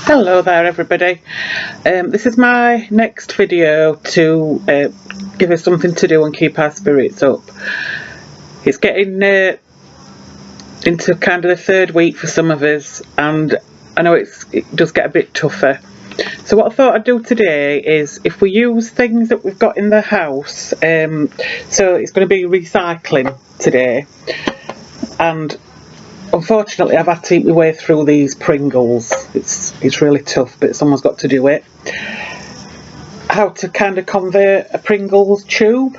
Hello there everybody. This is my next video to give us something to do and keep our spirits up. It's getting into kind of the third week for some of us, and I know it does get a bit tougher. So what I thought I'd do today is, if we use things that we've got in the house, so it's going to be recycling today, and unfortunately I've had to eat my way through these Pringles. It's really tough, but someone's got to do it. How to kind of convert a Pringles tube.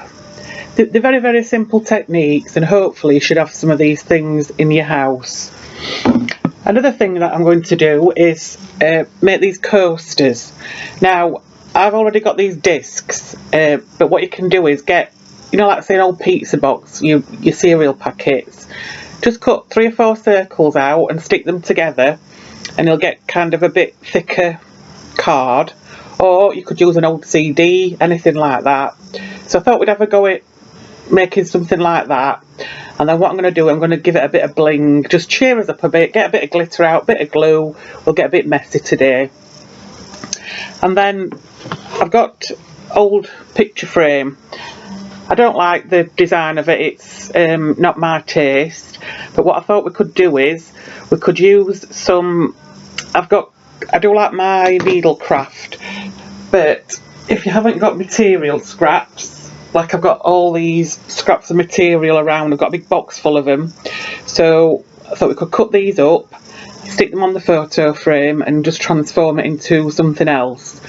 They're very, very simple techniques, and hopefully you should have some of these things in your house. Another thing that I'm going to do is make these coasters. Now, I've already got these discs, but what you can do is get, you know, like say an old pizza box, your cereal packets. Just cut 3 or 4 circles out and stick them together, and you'll get kind of a bit thicker card. Or you could use an old CD, anything like that. So I thought we'd have a go at making something like that. And then what I'm going to do, I'm going to give it a bit of bling, just cheer us up a bit, get a bit of glitter out, a bit of glue. We'll get a bit messy today. And then I've got old picture frame. I don't like the design of it, it's not my taste, but what I thought we could do is, we could use some, I do like my needlecraft, but if you haven't got material scraps, like I've got all these scraps of material around, I've got a big box full of them, so I thought we could cut these up, stick them on the photo frame and just transform it into something else,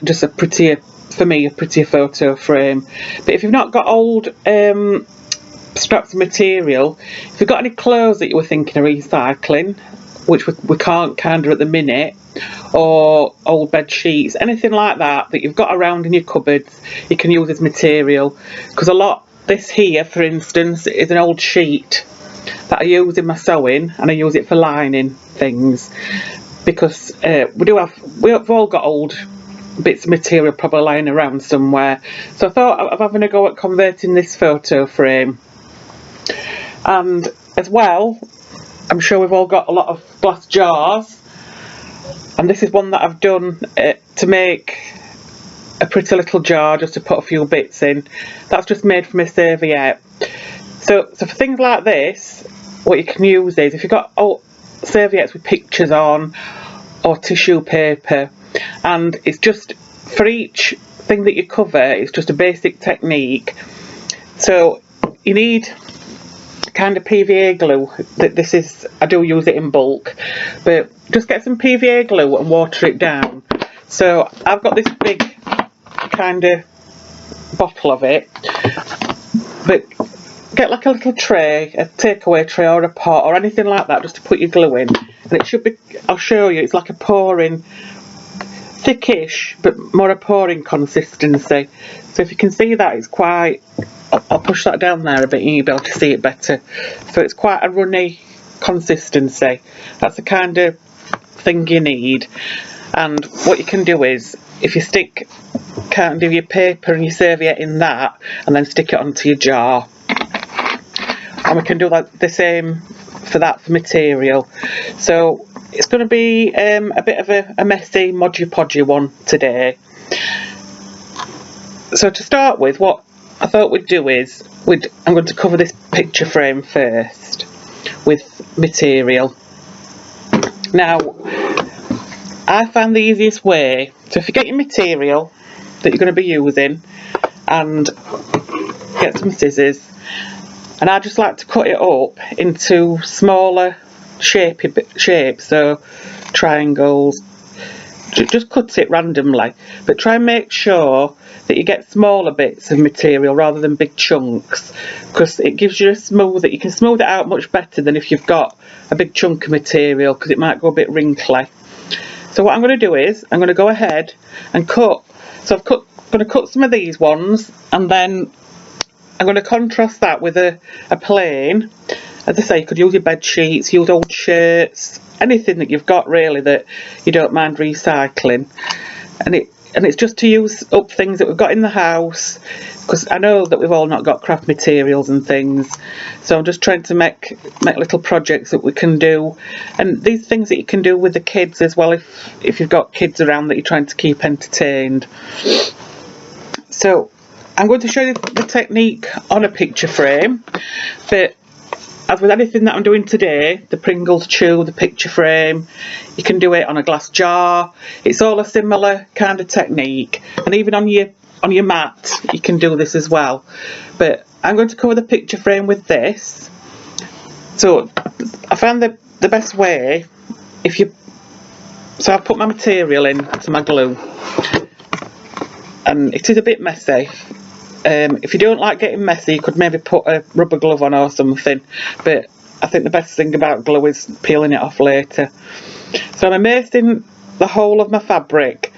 just a prettier, for me, a prettier photo frame. But if you've not got old scraps of material, if you've got any clothes that you were thinking of recycling, which we can't kind of at the minute, or old bed sheets, anything like that that you've got around in your cupboards, you can use as material. Because this here, for instance, is an old sheet that I use in my sewing, and I use it for lining things, because we've all got old bits of material probably lying around somewhere. So I thought of having a go at converting this photo frame. And as well, I'm sure we've all got a lot of glass jars, and this is one that I've done to make a pretty little jar just to put a few bits in. That's just made from a serviette. So for things like this, what you can use is, if you've got old serviettes with pictures on, or tissue paper, and it's just for each thing that you cover, it's just a basic technique. So you need kind of PVA glue. I do use it in bulk, but just get some PVA glue and water it down. So I've got this big kind of bottle of it, but get like a little tray, a takeaway tray or a pot or anything like that, just to put your glue in, and it should be, I'll show you, it's like a pouring, thickish but more a pouring consistency. So if you can see that, it's quite, I'll push that down there a bit and you'll be able to see it better. So it's quite a runny consistency. That's the kind of thing you need. And what you can do is, if you stick kind of your paper and your serviette in that, and then stick it onto your jar, and we can do like the same for that for material. So it's going to be a bit of a messy, modgy podgy one today. So to start with, what I thought we'd do is, I'm going to cover this picture frame first with material. Now, I found the easiest way, so if you get your material that you're going to be using, and get some scissors, and I just like to cut it up into smaller shapes, so triangles. Just cut it randomly, but try and make sure that you get smaller bits of material rather than big chunks, because it gives you you can smooth it out much better than if you've got a big chunk of material, because it might go a bit wrinkly. So what I'm going to do is, I'm going to go ahead and cut. So I'm going to cut some of these ones, and then I'm going to contrast that with a plain. As I say, you could use your bed sheets, use old shirts, anything that you've got really that you don't mind recycling. And and it's just to use up things that we've got in the house, because I know that we've all not got craft materials and things, so I'm just trying to make little projects that we can do, and these things that you can do with the kids as well, if you've got kids around that you're trying to keep entertained. So I'm going to show you the technique on a picture frame, but as with anything that I'm doing today, the Pringles tube, the picture frame, you can do it on a glass jar. It's all a similar kind of technique, and even on your mat you can do this as well. But I'm going to cover the picture frame with this. So I found the best way, so I've put my material in to my glue, and it is a bit messy. If you don't like getting messy, you could maybe put a rubber glove on or something, but I think the best thing about glue is peeling it off later. So I'm immersing the whole of my fabric.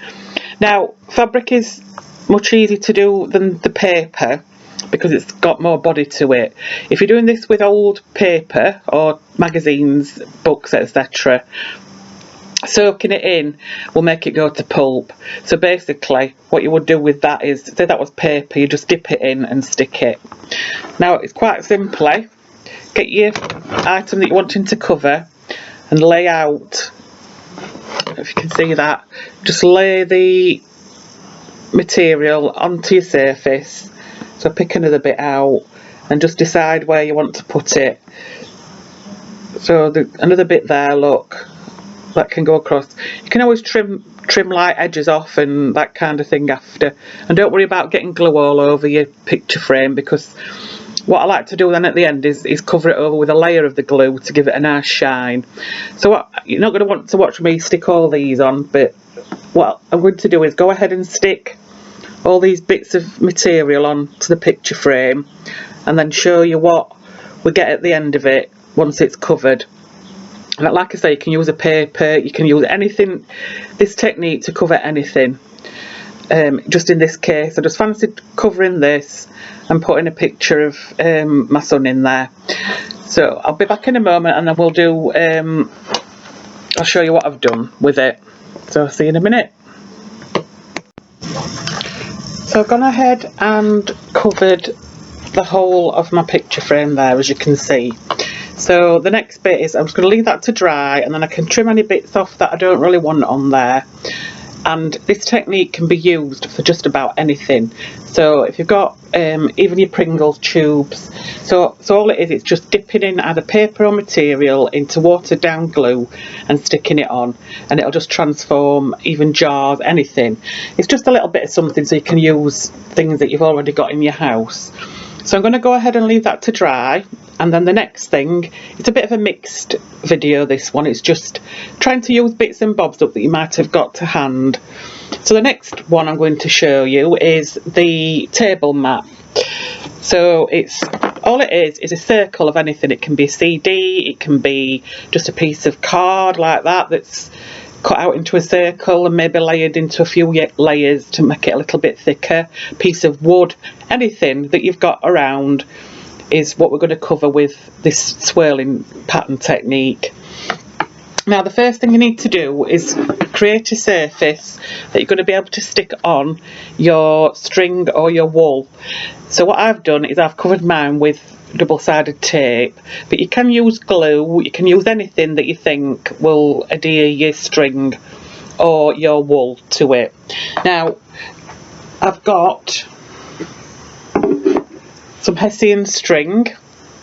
Now, fabric is much easier to do than the paper because it's got more body to it. If you're doing this with old paper or magazines, books, etc., soaking it in will make it go to pulp. So basically what you would do with that is, say that was paper, you just dip it in and stick it. Now it's quite simply, get your item that you're wanting to cover and lay out, if you can see that, just lay the material onto your surface. So pick another bit out and just decide where you want to put it. So another bit there, look, that can go across. You can always trim light edges off and that kind of thing after, and don't worry about getting glue all over your picture frame, because what I like to do then at the end is cover it over with a layer of the glue to give it a nice shine. So you're not going to want to watch me stick all these on, but what I'm going to do is go ahead and stick all these bits of material on to the picture frame and then show you what we get at the end of it once it's covered. And like I say, you can use a paper, you can use anything, this technique to cover anything. Just in this case, I just fancied covering this and putting a picture of my son in there. So I'll be back in a moment and then we'll do, I'll show you what I've done with it. So I'll see you in a minute. So I've gone ahead and covered the whole of my picture frame there, as you can see. So the next bit is I'm just going to leave that to dry, and then I can trim any bits off that I don't really want on there. And this technique can be used for just about anything. So if you've got even your Pringles tubes, so all it is, it's just dipping in either paper or material into watered down glue and sticking it on, and it'll just transform even jars, anything. It's just a little bit of something so you can use things that you've already got in your house. So I'm going to go ahead and leave that to dry, and then the next thing, it's a bit of a mixed video, this one. It's just trying to use bits and bobs up that you might have got to hand. So the next one I'm going to show you is the table mat. So all it is a circle of anything. It can be a CD, it can be just a piece of card like that that's cut out into a circle and maybe layered into a few layers to make it a little bit thicker. Piece of wood, anything that you've got around is what we're going to cover with this swirling pattern technique. Now the first thing you need to do is create a surface that you're going to be able to stick on your string or your wool. So what I've done is I've covered mine with double-sided tape, but you can use glue, you can use anything that you think will adhere your string or your wool to it. Now I've got some Hessian string,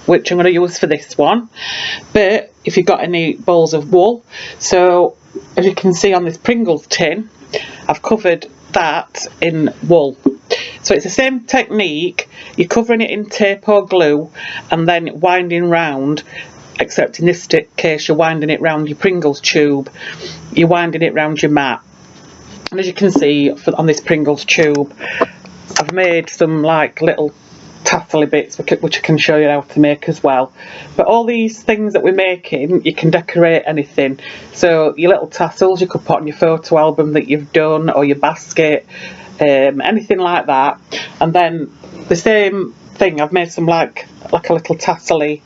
which I'm going to use for this one, but if you've got any balls of wool, so as you can see on this Pringles tin, I've covered that in wool. So it's the same technique, you're covering it in tape or glue and then winding round, except in this case you're winding it round your Pringles tube, you're winding it round your mat. And as you can see on this Pringles tube, I've made some like little tassely bits which I can show you how to make as well. But all these things that we're making, you can decorate anything. So your little tassels you could put on your photo album that you've done, or your basket, anything like that. And then the same thing, I've made some like a little tassely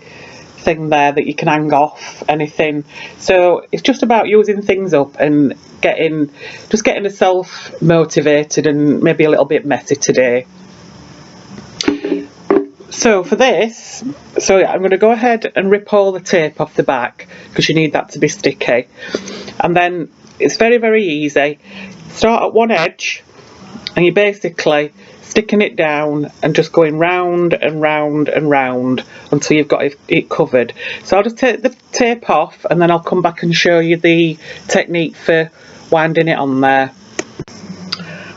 thing there that you can hang off anything. So it's just about using things up and getting yourself motivated and maybe a little bit messy today. So for this, I'm going to go ahead and rip all the tape off the back because you need that to be sticky. And then it's very, very easy. Start at one edge and you're basically sticking it down and just going round and round and round until you've got it covered. So I'll just take the tape off and then I'll come back and show you the technique for winding it on there.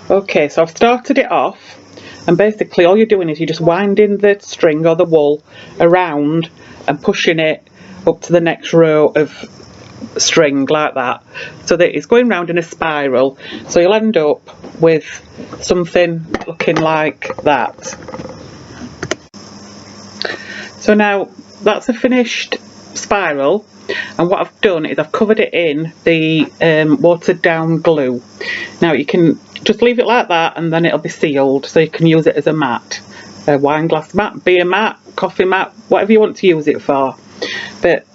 Okay, so I've started it off. And basically all you're doing is you're just winding the string or the wool around and pushing it up to the next row of string like that, so that it's going round in a spiral, so you'll end up with something looking like that. So now that's a finished spiral, and what I've done is I've covered it in the watered down glue. Now you can just leave it like that and then it'll be sealed, so you can use it as a mat, a wine glass mat, beer mat, coffee mat, whatever you want to use it for. But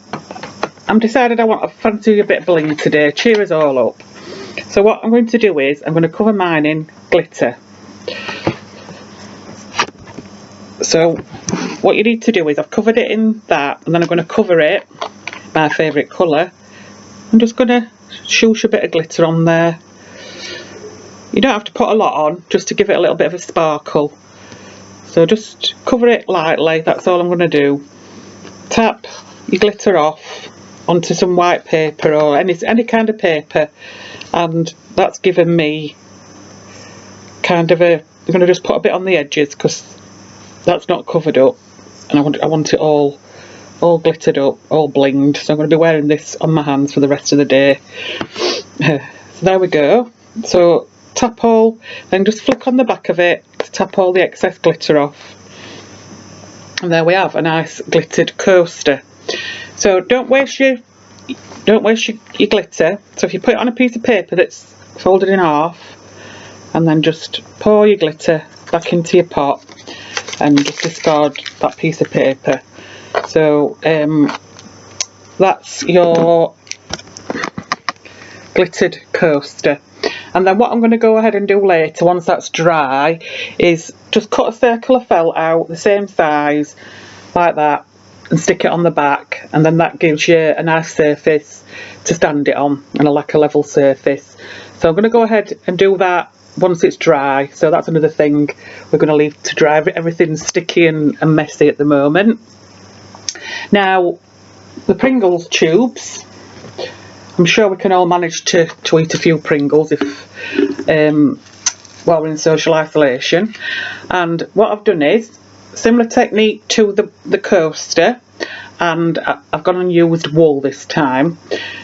I'm decided I fancy a bit of bling today, cheer us all up. So what I'm going to do is I'm going to cover mine in glitter. So what you need to do is I've covered it in that, and then I'm going to cover it, my favourite colour. I'm just going to shoosh a bit of glitter on there. You don't have to put a lot on, just to give it a little bit of a sparkle. So just cover it lightly, that's all I'm going to do. Tap your glitter off onto some white paper or any kind of paper, and that's given me kind of a, I'm going to just put a bit on the edges because that's not covered up, and I want it all glittered up, all blinged. So I'm going to be wearing this on my hands for the rest of the day. So there we go. So tap all, then just flick on the back of it to tap all the excess glitter off, and there we have a nice glittered coaster. So don't waste your glitter. So if you put it on a piece of paper that's folded in half, and then just pour your glitter back into your pot and just discard that piece of paper. So that's your glittered coaster. And then what I'm going to go ahead and do later, once that's dry, is just cut a circle of felt out the same size like that and stick it on the back, and then that gives you a nice surface to stand it on and like a level surface. So I'm going to go ahead and do that once it's dry. So that's another thing we're going to leave to dry. Everything's sticky and messy at the moment. Now the Pringles tubes, I'm sure we can all manage to eat a few Pringles if while we're in social isolation. And what I've done is similar technique to the coaster, and I've gone and used wool this time.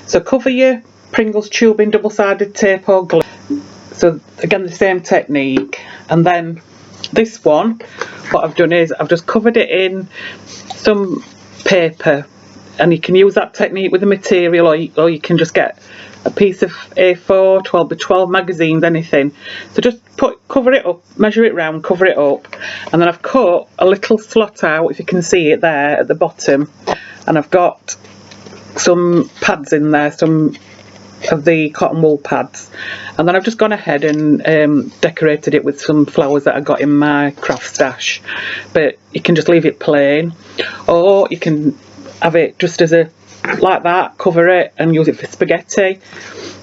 So cover your Pringles tube in double-sided tape or glue. So again the same technique, and then this one, what I've done is I've just covered it in some paper, and you can use that technique with the material, or you can just get a piece of A4, 12 by 12 magazines, anything. So just cover it up, measure it round, cover it up, and then I've cut a little slot out, if you can see it there at the bottom, and I've got some pads in there, some of the cotton wool pads, and then I've just gone ahead and decorated it with some flowers that I got in my craft stash. But you can just leave it plain, or you can have it just as a like that, cover it and use it for spaghetti.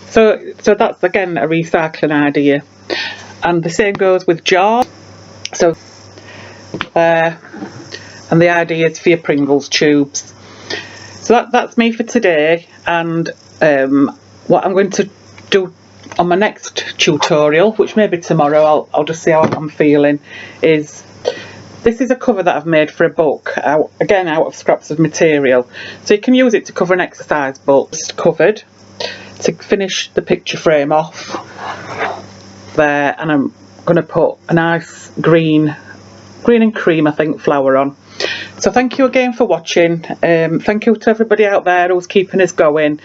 So that's again a recycling idea, and the same goes with jars. So and the idea is for your Pringles tubes. So that's me for today, and what I'm going to do on my next tutorial, which may be tomorrow, I'll just see how I'm feeling, is this is a cover that I've made for a book, again out of scraps of material. So you can use it to cover an exercise book. It's covered to finish the picture frame off there, and I'm going to put a nice green and cream, I think, flower on. So thank you again for watching. Thank you to everybody out there who's keeping us going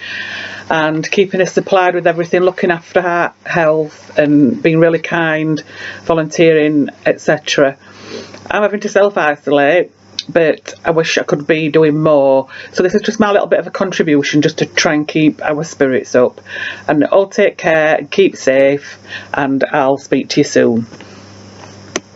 and keeping us supplied with everything, looking after our health and being really kind, volunteering, etc. I'm having to self-isolate, but I wish I could be doing more. So this is just my little bit of a contribution just to try and keep our spirits up. And all take care, keep safe, and I'll speak to you soon.